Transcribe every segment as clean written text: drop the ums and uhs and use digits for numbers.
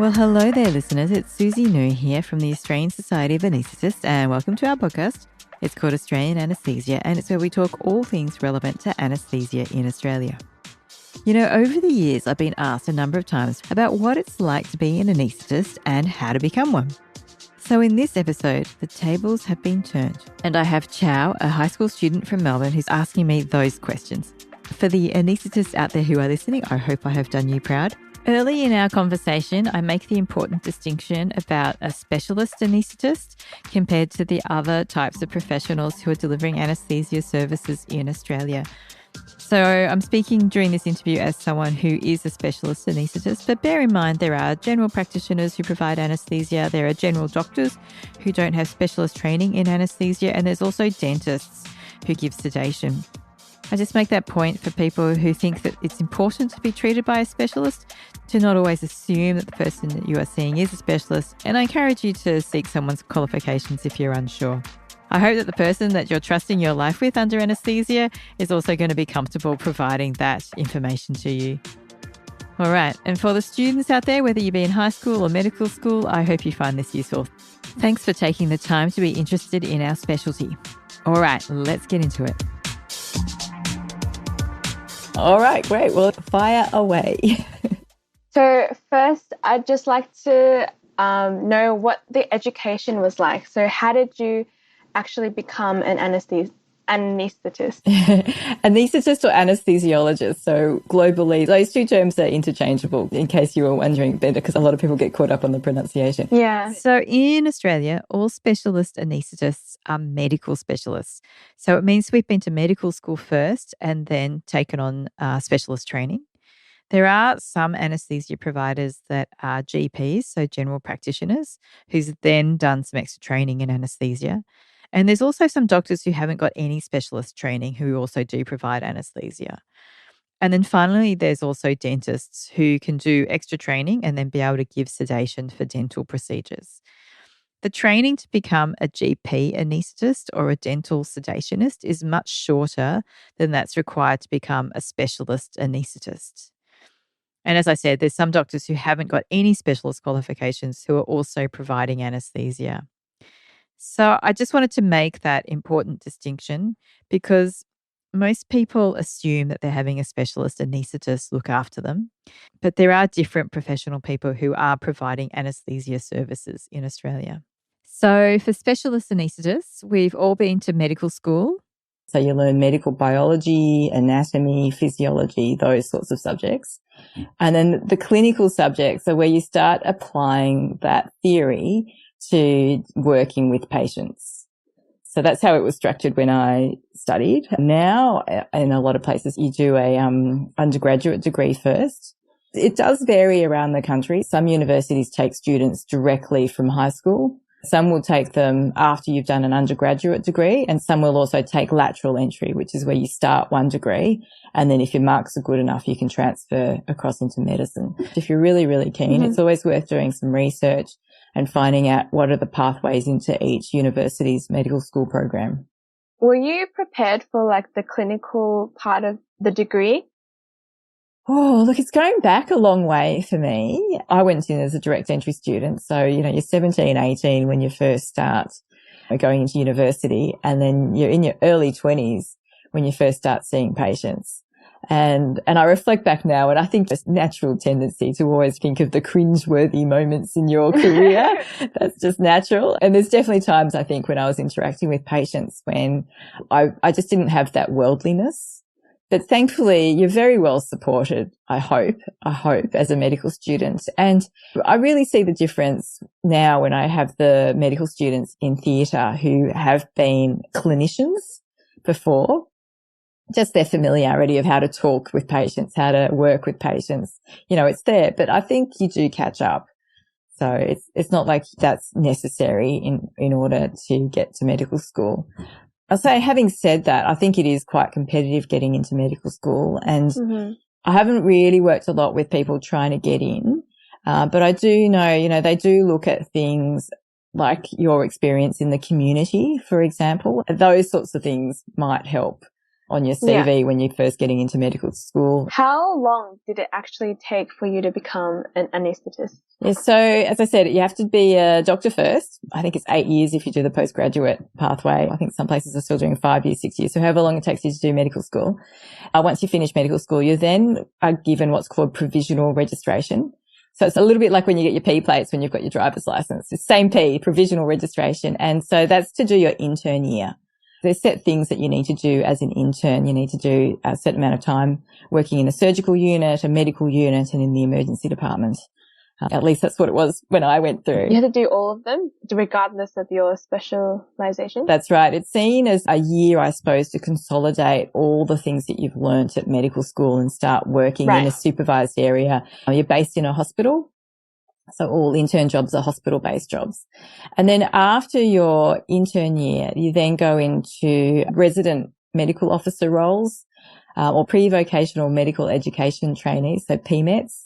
Well, hello there, listeners. It's Suzi Nou here from the Australian Society of Anaesthetists, and welcome to our podcast. It's called Australian Anaesthesia, and it's where we talk all things relevant to anaesthesia in Australia. You know, over the years, I've been asked a number of times about what it's like to be an anaesthetist and how to become one. So in this episode, the tables have been turned, and I have Chau, a high school student from Melbourne, who's asking me those questions. For the anaesthetists out there who are listening, I hope I have done you proud. Early in our conversation, I make the important distinction about a specialist anaesthetist compared to the other types of professionals who are delivering anaesthesia services in Australia. So I'm speaking during this interview as someone who is a specialist anaesthetist, but bear in mind there are general practitioners who provide anaesthesia, there are general doctors who don't have specialist training in anaesthesia, and there's also dentists who give sedation. I just make that point for people who think that it's important to be treated by a specialist to not always assume that the person that you are seeing is a specialist, and I encourage you to seek someone's qualifications if you're unsure. I hope that the person that you're trusting your life with under anaesthesia is also going to be comfortable providing that information to you. All right, and for the students out there, whether you be in high school or medical school, I hope you find this useful. Thanks for taking the time to be interested in our specialty. All right, let's get into it. All right, great. Well, fire away. So first, I'd just like to know what the education was like. So how did you actually become an anaesthetist? Anaesthetist or anesthesiologist. So globally, those two terms are interchangeable, in case you were wondering, because a lot of people get caught up on the pronunciation. Yeah. So in Australia, all specialist anaesthetists are medical specialists. So it means we've been to medical school first and then taken on specialist training. There are some anaesthesia providers that are GPs, so general practitioners, who's then done some extra training in anaesthesia. And there's also some doctors who haven't got any specialist training who also do provide anaesthesia. And then finally, there's also dentists who can do extra training and then be able to give sedation for dental procedures. The training to become a GP anaesthetist or a dental sedationist is much shorter than that's required to become a specialist anaesthetist. And as I said, there's some doctors who haven't got any specialist qualifications who are also providing anaesthesia. So I just wanted to make that important distinction because most people assume that they're having a specialist anaesthetist look after them, but there are different professional people who are providing anaesthesia services in Australia. So for specialist anaesthetists, we've all been to medical school. So you learn medical biology, anatomy, physiology, those sorts of subjects. And then the clinical subjects are where you start applying that theory to working with patients. So that's how it was structured when I studied. Now, in a lot of places, you do a undergraduate degree first. It does vary around the country. Some universities take students directly from high school. Some will take them after you've done an undergraduate degree, and some will also take lateral entry, which is where you start one degree, and then if your marks are good enough, you can transfer across into medicine. If you're really, really keen, it's always worth doing some research and finding out what are the pathways into each university's medical school program. Were you prepared for like the clinical part of the degree? Oh, look, it's going back a long way for me. I went in as a direct entry student. So, you know, you're 17, 18 when you first start going into university, and then you're in your early 20s when you first start seeing patients. And I reflect back now, and I think there's a natural tendency to always think of the cringeworthy moments in your career. That's just natural. And there's definitely times, I think, when I was interacting with patients when I just didn't have that worldliness. But thankfully, you're very well supported, I hope, as a medical student. And I really see the difference now when I have the medical students in theatre who have been clinicians before. Just their familiarity of how to talk with patients, how to work with patients, you know, it's there. But I think you do catch up. So it's not like that's necessary in order to get to medical school. I'll say, having said that, I think it is quite competitive getting into medical school, and I haven't really worked a lot with people trying to get in, but I do know, you know, they do look at things like your experience in the community, for example. Those sorts of things might help. on your CV when you're first getting into medical school. How long did it actually take for you to become an anaesthetist? Yeah, so as I said, you have to be a doctor first. I think it's 8 years if you do the postgraduate pathway. I think some places are still doing 5 years, 6 years. So however long it takes you to do medical school. Once you finish medical school, you then are given what's called provisional registration. So it's a little bit like when you get your P plates when you've got your driver's license. It's same P, provisional registration. And so that's to do your intern year. There's set things that you need to do as an intern. You need to do a certain amount of time working in a surgical unit, a medical unit, and in the emergency department. At least that's what it was when I went through. You had to do all of them, regardless of your specialization? That's right. It's seen as a year, I suppose, to consolidate all the things that you've learnt at medical school and start working in a supervised area. You're based in a hospital. So all intern jobs are hospital-based jobs. And then after your intern year, you then go into resident medical officer roles or pre-vocational medical education trainees, so PMETs.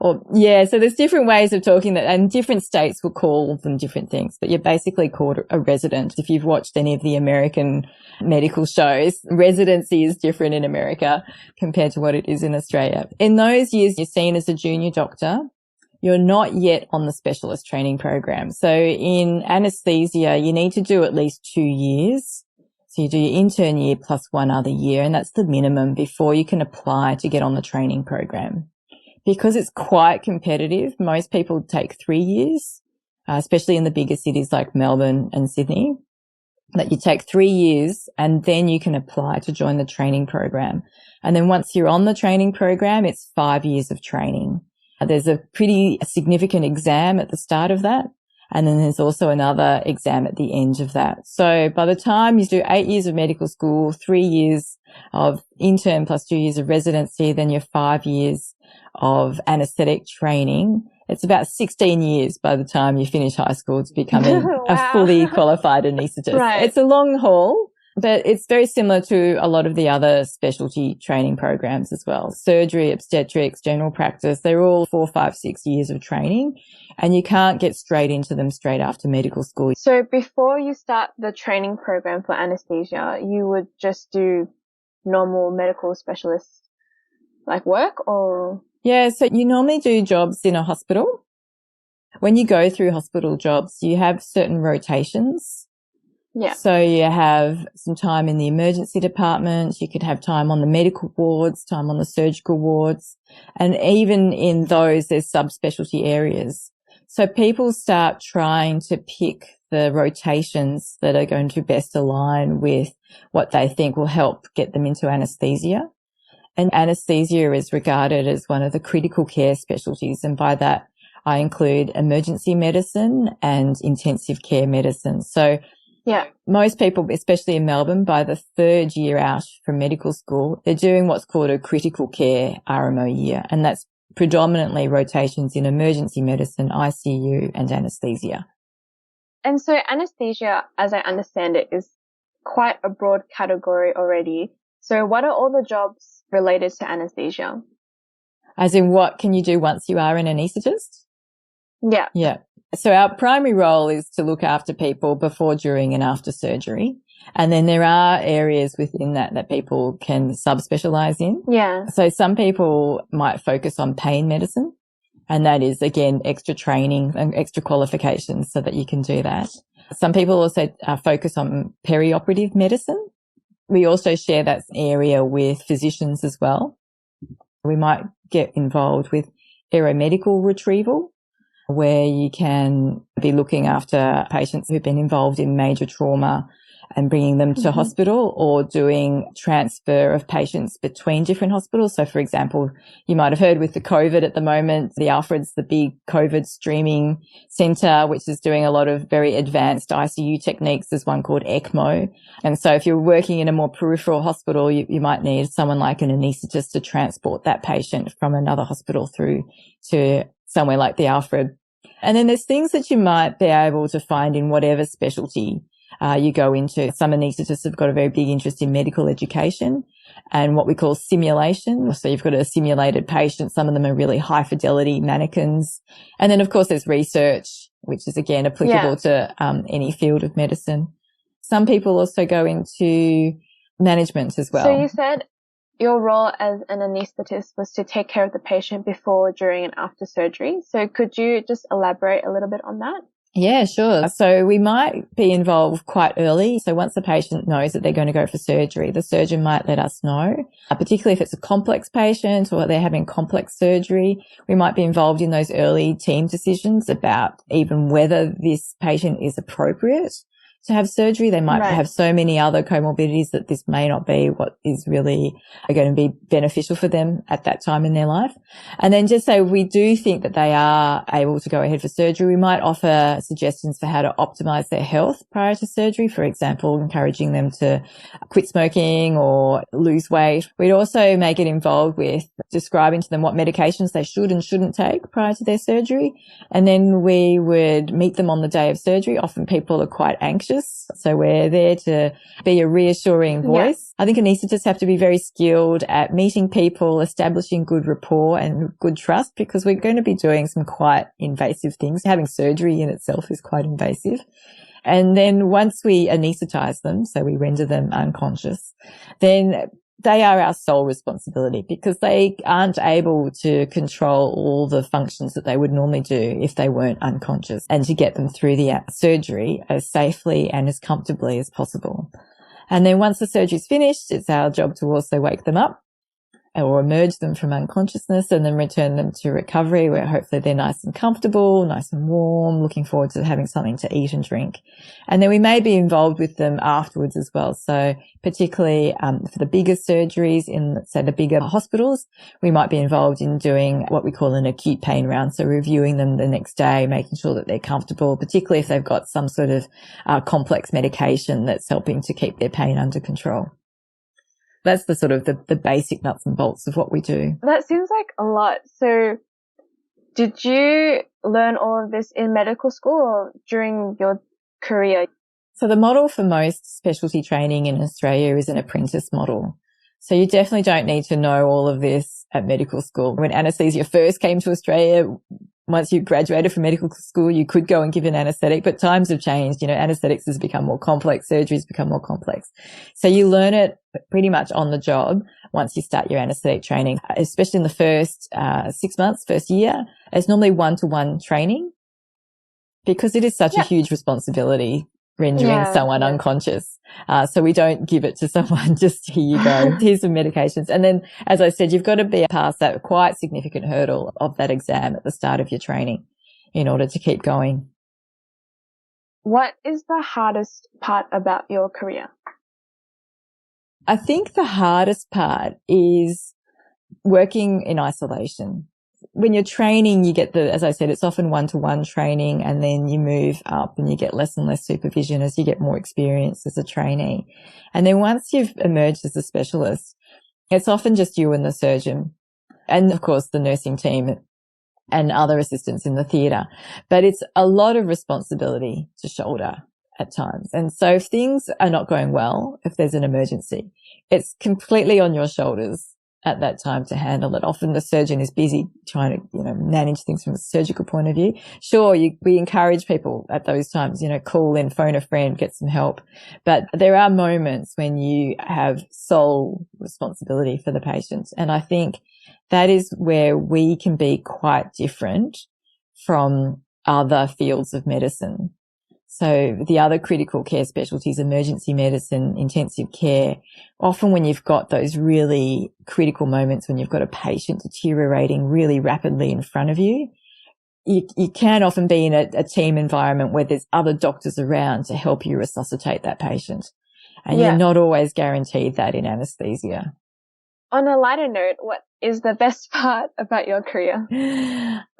So there's different ways of talking that, and different states will call them different things, but you're basically called a resident. If you've watched any of the American medical shows, residency is different in America compared to what it is in Australia. In those years, you're seen as a junior doctor. You're not yet on the specialist training program. So in anaesthesia, you need to do at least 2 years. So you do your intern year plus 1 other year, and that's the minimum before you can apply to get on the training program. Because it's quite competitive, most people take 3 years, especially in the bigger cities like Melbourne and Sydney, that you take 3 years and then you can apply to join the training program. And then once you're on the training program, it's 5 years of training. There's a pretty significant exam at the start of that. And then there's also another exam at the end of that. So by the time you do 8 years of medical school, 3 years of intern plus 2 years of residency, then your 5 years of anaesthetic training, it's about 16 years by the time you finish high school to becoming a fully qualified anaesthetist. Right. It's a long haul, but it's very similar to a lot of the other specialty training programs as well. Surgery, obstetrics, general practice, they're all 4, 5, 6 years of training, and you can't get straight into them straight after medical school. So before you start the training program for anaesthesia, you would just do normal medical specialist like work, or? Yeah, so you normally do jobs in a hospital. When you go through hospital jobs, you have certain rotations. Yeah. So you have some time in the emergency department, you could have time on the medical wards, time on the surgical wards, and even in those, there's subspecialty areas. So people start trying to pick the rotations that are going to best align with what they think will help get them into anaesthesia. And anaesthesia is regarded as one of the critical care specialties. And by that, I include emergency medicine and intensive care medicine. So most people, especially in Melbourne, by the 3rd year out from medical school, they're doing what's called a critical care RMO year. And that's predominantly rotations in emergency medicine, ICU and anaesthesia. And so anaesthesia, as I understand it, is quite a broad category already. So what are all the jobs related to anaesthesia? As in, what can you do once you are an anaesthetist? Yeah. So our primary role is to look after people before, during and after surgery. And then there are areas within that people can subspecialize in. Yeah. So some people might focus on pain medicine, and that is, again, extra training and extra qualifications so that you can do that. Some people also focus on perioperative medicine. We also share that area with physicians as well. We might get involved with aeromedical retrieval, where you can be looking after patients who've been involved in major trauma and bringing them to hospital, or doing transfer of patients between different hospitals. So, for example, you might have heard with the COVID at the moment, the Alfred's the big COVID streaming centre, which is doing a lot of very advanced ICU techniques. There's one called ECMO. And so if you're working in a more peripheral hospital, you might need someone like an anaesthetist to transport that patient from another hospital through to somewhere like the Alfred. And then there's things that you might be able to find in whatever specialty you go into. Some anaesthetists have got a very big interest in medical education and what we call simulation. So you've got a simulated patient. Some of them are really high fidelity mannequins. And then, of course, there's research, which is, again, applicable to any field of medicine. Some people also go into management as well. So you said your role as an anaesthetist was to take care of the patient before, during, and after surgery. So could you just elaborate a little bit on that? Yeah, sure. So we might be involved quite early. So once the patient knows that they're going to go for surgery, the surgeon might let us know, particularly if it's a complex patient or they're having complex surgery. We might be involved in those early team decisions about even whether this patient is appropriate to have surgery. They might have so many other comorbidities that this may not be what is really going to be beneficial for them at that time in their life. And then just say we do think that they are able to go ahead for surgery. We might offer suggestions for how to optimize their health prior to surgery. For example, encouraging them to quit smoking or lose weight. We'd also may get involved with describing to them what medications they should and shouldn't take prior to their surgery. And then we would meet them on the day of surgery. Often people are quite anxious, so we're there to be a reassuring voice. I think anaesthetists have to be very skilled at meeting people, establishing good rapport and good trust, because we're going to be doing some quite invasive things. Having surgery in itself is quite invasive. And then once we anaesthetize them, so we render them unconscious, then they are our sole responsibility, because they aren't able to control all the functions that they would normally do if they weren't unconscious, and to get them through the surgery as safely and as comfortably as possible. And then once the surgery's finished, it's our job to also wake them up or emerge them from unconsciousness and then return them to recovery, where hopefully they're nice and comfortable, nice and warm, looking forward to having something to eat and drink. And then we may be involved with them afterwards as well. So particularly for the bigger surgeries in, say, the bigger hospitals, we might be involved in doing what we call an acute pain round. So reviewing them the next day, making sure that they're comfortable, particularly if they've got some sort of complex medication that's helping to keep their pain under control. That's the sort of the basic nuts and bolts of what we do. That seems like a lot. So did you learn all of this in medical school or during your career? So the model for most specialty training in Australia is an apprentice model. So you definitely don't need to know all of this at medical school. When anaesthesia first came to Australia, once you graduated from medical school, you could go and give an anaesthetic, but times have changed. You know, anaesthetics has become more complex, surgery's become more complex. So you learn it pretty much on the job once you start your anaesthetic training, especially in the first 6 months, first year. It's normally one-to-one training, because it is such a huge responsibility rendering someone unconscious. So we don't give it to someone just, here you go, here's some medications. And then, as I said, you've got to be past that quite significant hurdle of that exam at the start of your training in order to keep going. What is the hardest part about your career? I think the hardest part is working in isolation. When you're training, you get as I said, it's often one-to-one training, and then you move up and you get less and less supervision as you get more experience as a trainee. And then once you've emerged as a specialist, it's often just you and the surgeon, and of course the nursing team and other assistants in the theatre. But it's a lot of responsibility to shoulder at times. And so if things are not going well, if there's an emergency, it's completely on your shoulders at that time to handle it. Often the surgeon is busy trying to, manage things from a surgical point of view. Sure, we encourage people at those times, call in, phone a friend, get some help. But there are moments when you have sole responsibility for the patient. And I think that is where we can be quite different from other fields of medicine. So the other critical care specialties, emergency medicine, intensive care, often when you've got those really critical moments, when you've got a patient deteriorating really rapidly in front of you, you can often be in a team environment where there's other doctors around to help you resuscitate that patient. And you're not always guaranteed that in anaesthesia. On a lighter note, what is the best part about your career?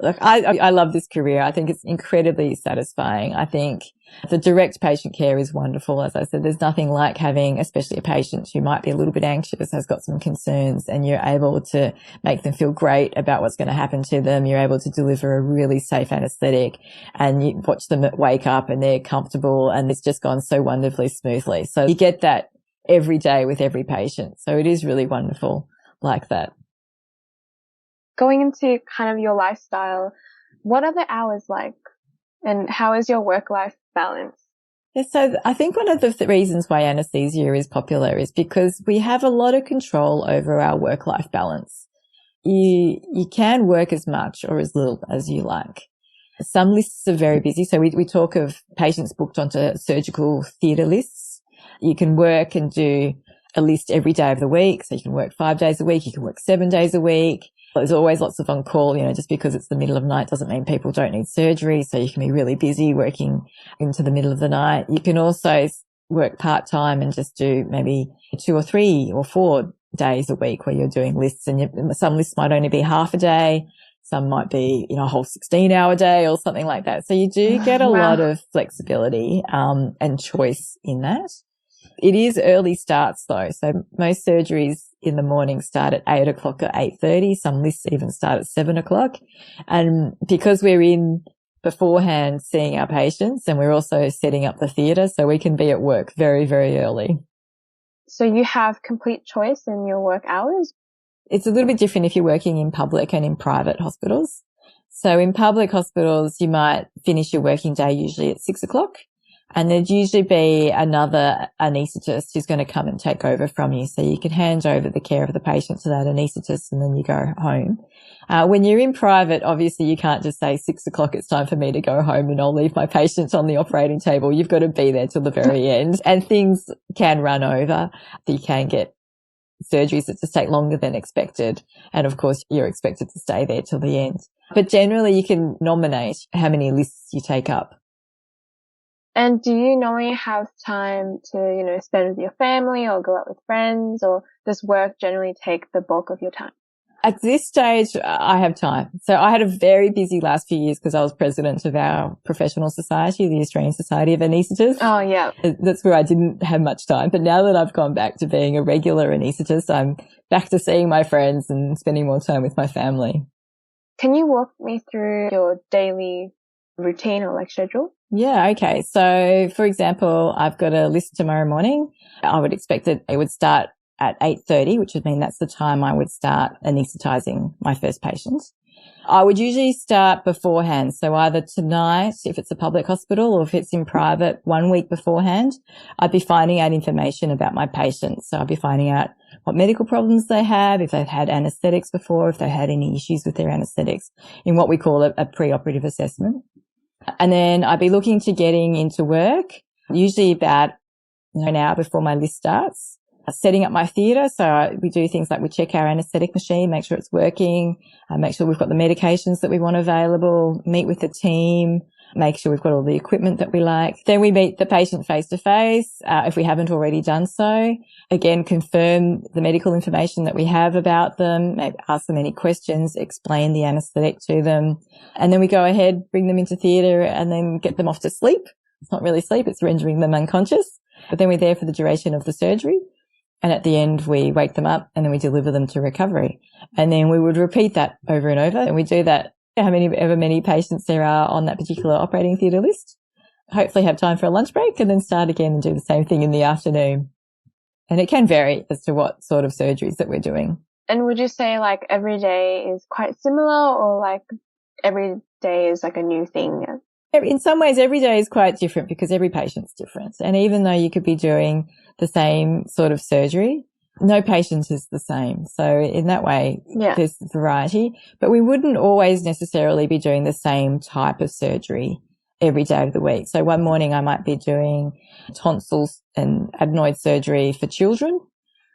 Look, I love this career. I think it's incredibly satisfying. I think the direct patient care is wonderful. As I said, there's nothing like having, especially a patient who might be a little bit anxious, has got some concerns, and you're able to make them feel great about what's going to happen to them. You're able to deliver a really safe anaesthetic, and you watch them wake up and they're comfortable, and it's just gone so wonderfully smoothly. So you get that every day with every patient. So it is really wonderful like that. Going into kind of your lifestyle, what are the hours like, and how is your work-life balance? Yeah, so I think one of the reasons why anaesthesia is popular is because we have a lot of control over our work-life balance. You can work as much or as little as you like. Some lists are very busy. So we talk of patients booked onto surgical theatre lists. You can work and do a list every day of the week. So you can work 5 days a week. You can work 7 days a week. There's always lots of on call, just because it's the middle of the night doesn't mean people don't need surgery. So you can be really busy working into the middle of the night. You can also work part-time and just do maybe 2 or 3 or 4 days a week where you're doing lists, and some lists might only be half a day. Some might be, a whole 16-hour day or something like that. So you do get a lot of flexibility, and choice in that. It is early starts though. So most surgeries in the morning start at 8 o'clock or 8:30. Some lists even start at 7 o'clock. And because we're in beforehand seeing our patients, and we're also setting up the theatre, so we can be at work very, very early. So you have complete choice in your work hours? It's a little bit different if you're working in public and in private hospitals. So in public hospitals, you might finish your working day usually at 6 o'clock. And there'd usually be another anaesthetist who's going to come and take over from you. So you can hand over the care of the patient to that anaesthetist and then you go home. When you're in private, obviously you can't just say 6 o'clock, it's time for me to go home and I'll leave my patient on the operating table. You've got to be there till the very end, and things can run over. You can get surgeries that just take longer than expected. And of course, you're expected to stay there till the end. But generally you can nominate how many lists you take up. And do you normally have time to, spend with your family or go out with friends, or does work generally take the bulk of your time? At this stage, I have time. So I had a very busy last few years because I was president of our professional society, the Australian Society of Anaesthetists. Oh, yeah. That's where I didn't have much time. But now that I've gone back to being a regular anaesthetist, I'm back to seeing my friends and spending more time with my family. Can you walk me through your daily routine or schedule? Yeah, okay. So, for example, I've got a list tomorrow morning. I would expect that it would start at 8:30, which would mean that's the time I would start anaesthetizing my first patient. I would usually start beforehand. So either tonight, if it's a public hospital, or if it's in private, 1 week beforehand, I'd be finding out information about my patients. So I'd be finding out what medical problems they have, if they've had anesthetics before, if they had any issues with their anesthetics, in what we call a pre-operative assessment. And then I'd be looking to getting into work, usually about an hour before my list starts, setting up my theatre. So we do things like we check our anaesthetic machine, make sure it's working, make sure we've got the medications that we want available, meet with the team, make sure we've got all the equipment that we like. Then we meet the patient face to face, if we haven't already done so. Again, confirm the medical information that we have about them, maybe ask them any questions, explain the anaesthetic to them. And then we go ahead, bring them into theatre and then get them off to sleep. It's not really sleep, it's rendering them unconscious. But then we're there for the duration of the surgery. And at the end, we wake them up and then we deliver them to recovery. And then we would repeat that over and over. And we do that however many patients there are on that particular operating theatre list. Hopefully have time for a lunch break and then start again and do the same thing in the afternoon. And it can vary as to what sort of surgeries that we're doing. And would you say every day is quite similar, or every day is a new thing? In some ways, every day is quite different because every patient's different. And even though you could be doing the same sort of surgery, no patient is the same. So in that way, there's variety. But we wouldn't always necessarily be doing the same type of surgery every day of the week. So one morning I might be doing tonsils and adenoid surgery for children.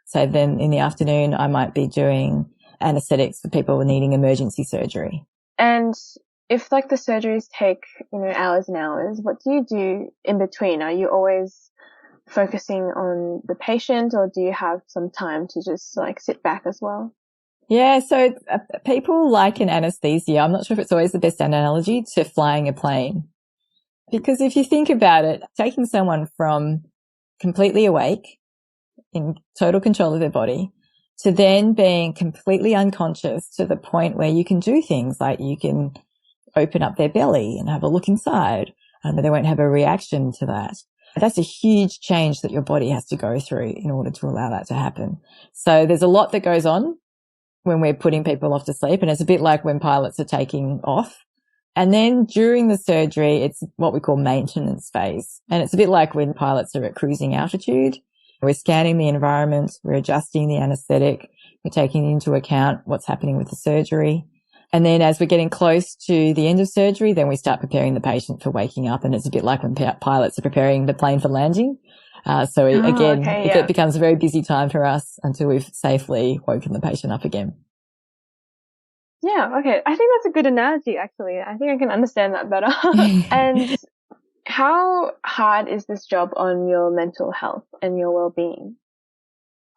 So then in the afternoon I might be doing anaesthetics for people needing emergency surgery. And if the surgeries take, hours and hours, what do you do in between? Are you always focusing on the patient, or do you have some time to just sit back as well? Yeah, so people liken anaesthesia, I'm not sure if it's always the best analogy, to flying a plane. Because if you think about it, taking someone from completely awake, in total control of their body, to then being completely unconscious to the point where you can do things like you can open up their belly and have a look inside, and they won't have a reaction to that. That's a huge change that your body has to go through in order to allow that to happen. So there's a lot that goes on when we're putting people off to sleep, and it's a bit like when pilots are taking off And then during the surgery, it's what we call maintenance phase. And it's a bit like when pilots are at cruising altitude. We're scanning the environment, we're adjusting the anaesthetic, we're taking into account what's happening with the surgery. And then as we're getting close to the end of surgery, then we start preparing the patient for waking up. And it's a bit like when pilots are preparing the plane for landing. It becomes a very busy time for us until we've safely woken the patient up again. Yeah, okay. I think that's a good analogy, actually. I think I can understand that better. And how hard is this job on your mental health and your well-being?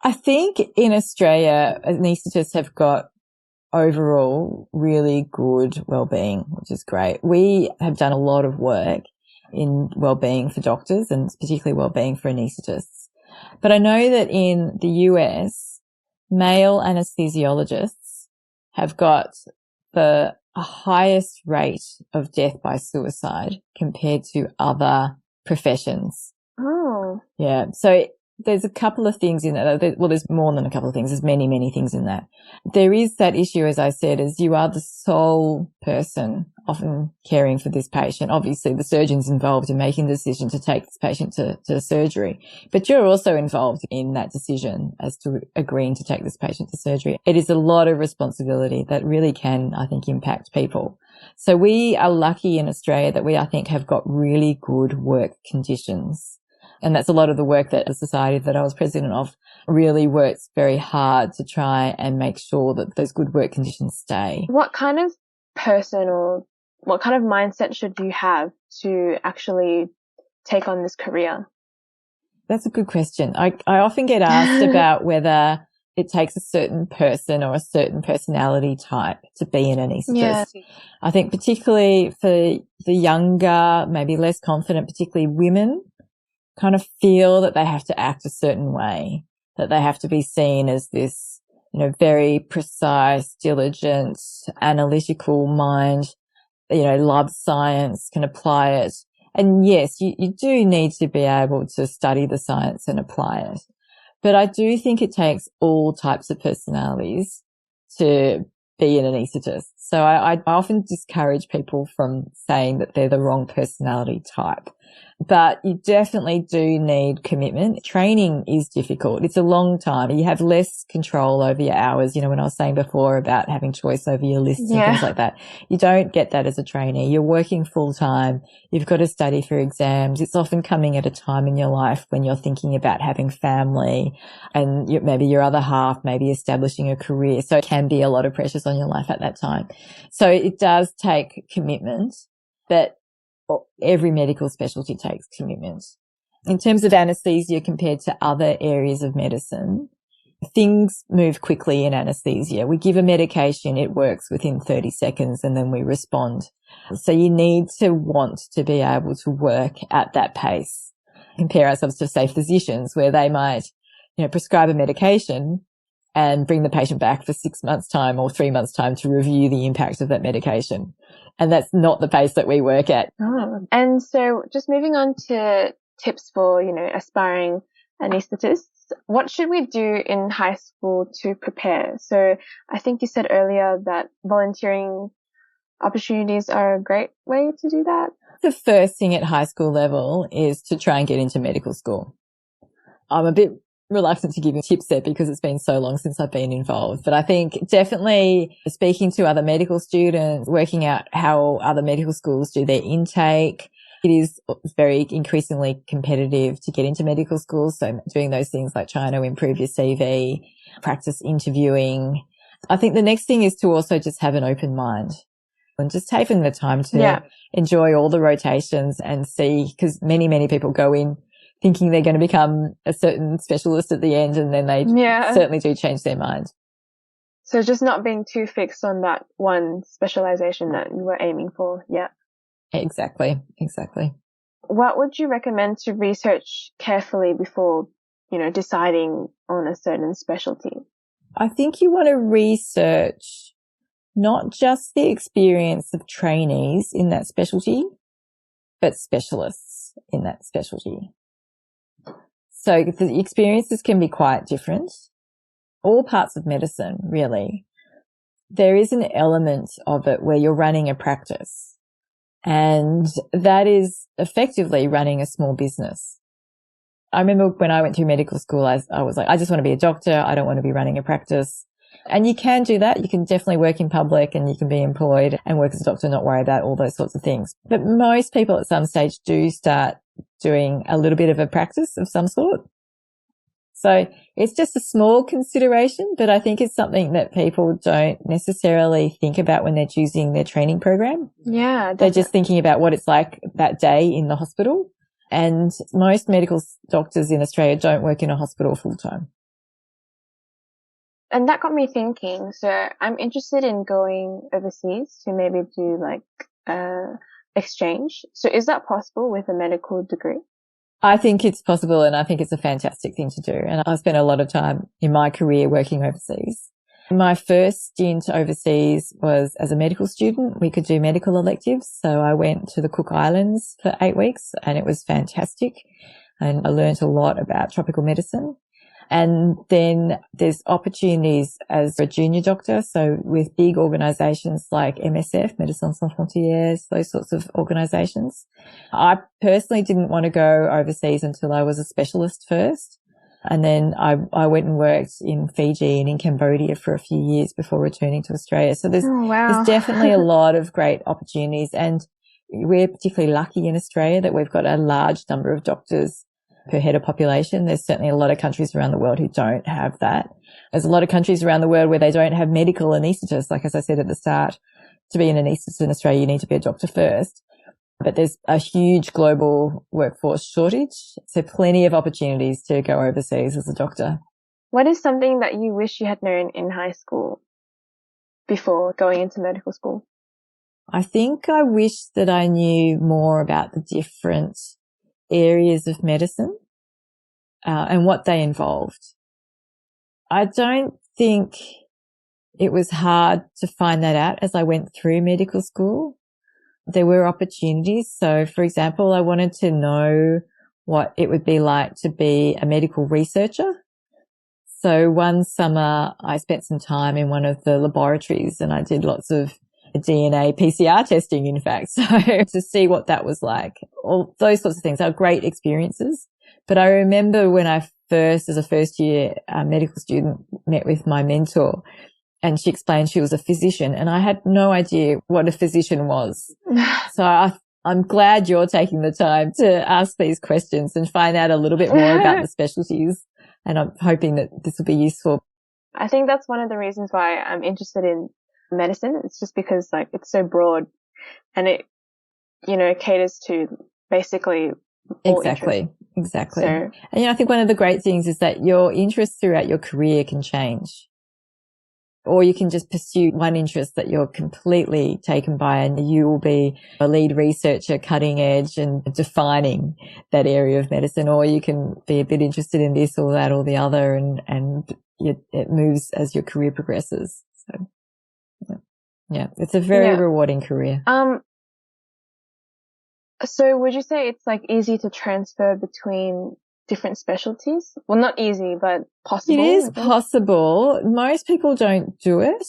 I think in Australia, anaesthetists have got overall really good well-being, which is great. We have done a lot of work in well-being for doctors and particularly well-being for anaesthetists. But I know that in the US, male anesthesiologists have got the highest rate of death by suicide compared to other professions. Oh. Yeah. So there's a couple of things in that. Well, there's more than a couple of things. There's many, many things in that. There is that issue, as I said, as you are the sole person often caring for this patient. Obviously, the surgeon's involved in making the decision to take this patient to surgery, but you're also involved in that decision as to agreeing to take this patient to surgery. It is a lot of responsibility that really can, I think, impact people. So we are lucky in Australia that we, I think, have got really good work conditions. And that's a lot of the work that the society that I was president of really works very hard to try and make sure that those good work conditions stay. What kind of person or what kind of mindset should you have to actually take on this career? That's a good question. I often get asked about whether it takes a certain person or a certain personality type to be an anaesthetist. Yeah. I think particularly for the younger, maybe less confident, particularly women, kind of feel that they have to act a certain way, that they have to be seen as this, very precise, diligent, analytical mind, loves science, can apply it. And yes, you do need to be able to study the science and apply it. But I do think it takes all types of personalities to be an anaesthetist. So I often discourage people from saying that they're the wrong personality type. But you definitely do need commitment. Training is difficult. It's a long time. You have less control over your hours. When I was saying before about having choice over your lists and things like that, you don't get that as a trainee. You're working full time. You've got to study for exams. It's often coming at a time in your life when you're thinking about having family and maybe your other half, maybe establishing a career. So it can be a lot of pressures on your life at that time. So it does take commitment, but every medical specialty takes commitment. In terms of anaesthesia compared to other areas of medicine, things move quickly in anaesthesia. We give a medication, it works within 30 seconds, and then we respond. So you need to want to be able to work at that pace. Compare ourselves to, say, physicians, where they might, prescribe a medication and bring the patient back for 6 months' time or 3 months' time to review the impact of that medication. And that's not the pace that we work at. Oh. And so just moving on to tips for, aspiring anaesthetists, what should we do in high school to prepare? So I think you said earlier that volunteering opportunities are a great way to do that. The first thing at high school level is to try and get into medical school. I'm a bit reluctant to give you tips there because it's been so long since I've been involved. But I think definitely speaking to other medical students, working out how other medical schools do their intake. It is very increasingly competitive to get into medical schools. So doing those things like trying to improve your CV, practice interviewing. I think the next thing is to also just have an open mind and just taking the time to enjoy all the rotations and see, because many, many people go in thinking they're going to become a certain specialist at the end, and then they certainly do change their mind. So just not being too fixed on that one specialization that you were aiming for. Yeah. Exactly. What would you recommend to research carefully before, deciding on a certain specialty? I think you want to research not just the experience of trainees in that specialty, but specialists in that specialty. So the experiences can be quite different. All parts of medicine, really. There is an element of it where you're running a practice. And that is effectively running a small business. I remember when I went through medical school, I was like, I just want to be a doctor. I don't want to be running a practice. And you can do that. You can definitely work in public and you can be employed and work as a doctor, not worry about all those sorts of things. But most people at some stage do start doing a little bit of a practice of some sort. So it's just a small consideration, but I think it's something that people don't necessarily think about when they're choosing their training program. Yeah. They're just thinking about what it's like that day in the hospital. And most medical doctors in Australia don't work in a hospital full time. And that got me thinking. So I'm interested in going overseas to maybe do like exchange. So is that possible with a medical degree? I think it's possible, and I think it's a fantastic thing to do. And I spent a lot of time in my career working overseas. My first stint overseas was as a medical student. We could do medical electives. So I went to the Cook Islands for 8 weeks and it was fantastic. And I learned a lot about tropical medicine. And then there's opportunities as a junior doctor. So with big organizations like MSF, Médecins Sans Frontières, those sorts of organizations. I personally didn't want to go overseas until I was a specialist first. And then I went and worked in Fiji and in Cambodia for a few years before returning to Australia. So there's definitely a lot of great opportunities. And we're particularly lucky in Australia that we've got a large number of doctors per head of population. There's certainly a lot of countries around the world who don't have that. There's a lot of countries around the world where they don't have medical anaesthetists. Like, as I said at the start, to be an anaesthetist in Australia, you need to be a doctor first. But there's a huge global workforce shortage. So plenty of opportunities to go overseas as a doctor. What is something that you wish you had known in high school before going into medical school? I think I wish that I knew more about the different areas of medicine and what they involved. I don't think it was hard to find that out as I went through medical school. There were opportunities. So, for example, I wanted to know what it would be like to be a medical researcher. So one summer I spent some time in one of the laboratories and I did lots of DNA PCR testing, in fact, so to see what that was like. All those sorts of things are great experiences. But I remember when I first, as a first year medical student, met with my mentor and she explained she was a physician and I had no idea what a physician was. So I'm glad you're taking the time to ask these questions and find out a little bit more about the specialties. And I'm hoping that this will be useful. I think that's one of the reasons why I'm interested in medicine. It's just because like it's so broad and it, caters to basically all Exactly. So, And I think one of the great things is that your interests throughout your career can change. Or you can just pursue one interest that you're completely taken by and you will be a lead researcher, cutting edge and defining that area of medicine. Or you can be a bit interested in this or that or the other and it moves as your career progresses. So, yeah, it's a very rewarding career. So would you say it's like easy to transfer between different specialties? Well, not easy, but possible. It is possible. Most people don't do it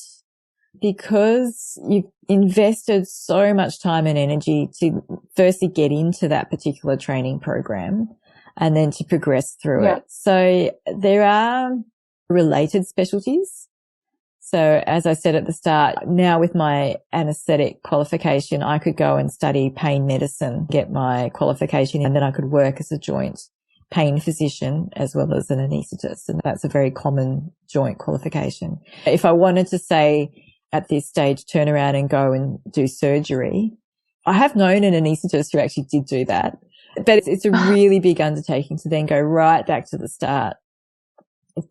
because you've invested so much time and energy to firstly get into that particular training program and then to progress through it. So there are related specialties. So as I said at the start, now with my anaesthetic qualification, I could go and study pain medicine, get my qualification, and then I could work as a joint pain physician as well as an anaesthetist. And that's a very common joint qualification. If I wanted to say at this stage, turn around and go and do surgery, I have known an anaesthetist who actually did do that, but it's a really big undertaking to then go right back to the start.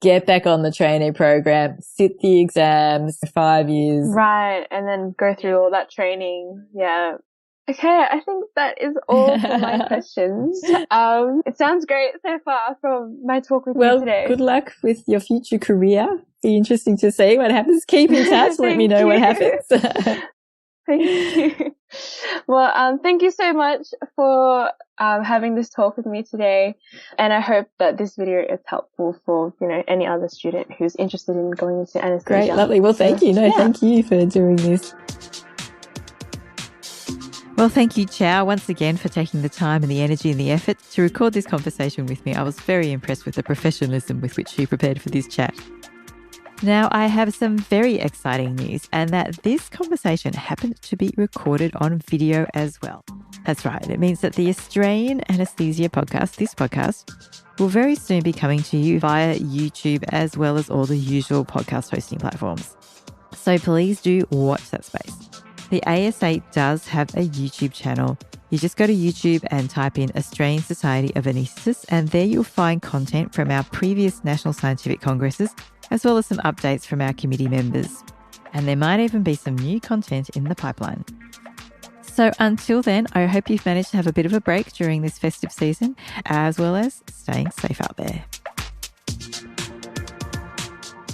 Get back on the trainee program, sit the exams for 5 years. Right. And then go through all that training. Yeah. Okay. I think that is all for my questions. It sounds great so far from my talk with you today. Well, good luck with your future career. Be interesting to see what happens. Keep in touch. Let me know what happens. Thank you. Well, thank you so much for having this talk with me today. And I hope that this video is helpful for, any other student who's interested in going into anesthesia. Great, lovely. Well, thank you. Thank you for doing this. Well, thank you, Chau, once again for taking the time and the energy and the effort to record this conversation with me. I was very impressed with the professionalism with which she prepared for this chat. Now, I have some very exciting news, and that this conversation happened to be recorded on video as well. That's right. It means that the Australian Anaesthesia podcast, this podcast, will very soon be coming to you via YouTube as well as all the usual podcast hosting platforms. So please do watch that space. The ASA does have a YouTube channel. You just go to YouTube and type in Australian Society of Anaesthetists, and there you'll find content from our previous National Scientific Congresses, as well as some updates from our committee members. And there might even be some new content in the pipeline. So until then, I hope you've managed to have a bit of a break during this festive season, as well as staying safe out there.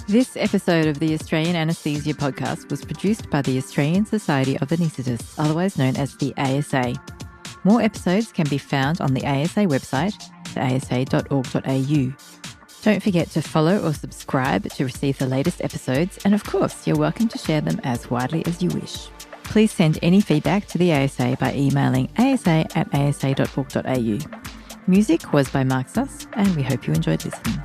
This episode of the Australian Anaesthesia podcast was produced by the Australian Society of Anaesthetists, otherwise known as the ASA. More episodes can be found on the ASA website, theasa.org.au. Don't forget to follow or subscribe to receive the latest episodes, and of course, you're welcome to share them as widely as you wish. Please send any feedback to the ASA by emailing asa@asa.org.au. Music was by Mark Suss, and we hope you enjoyed listening.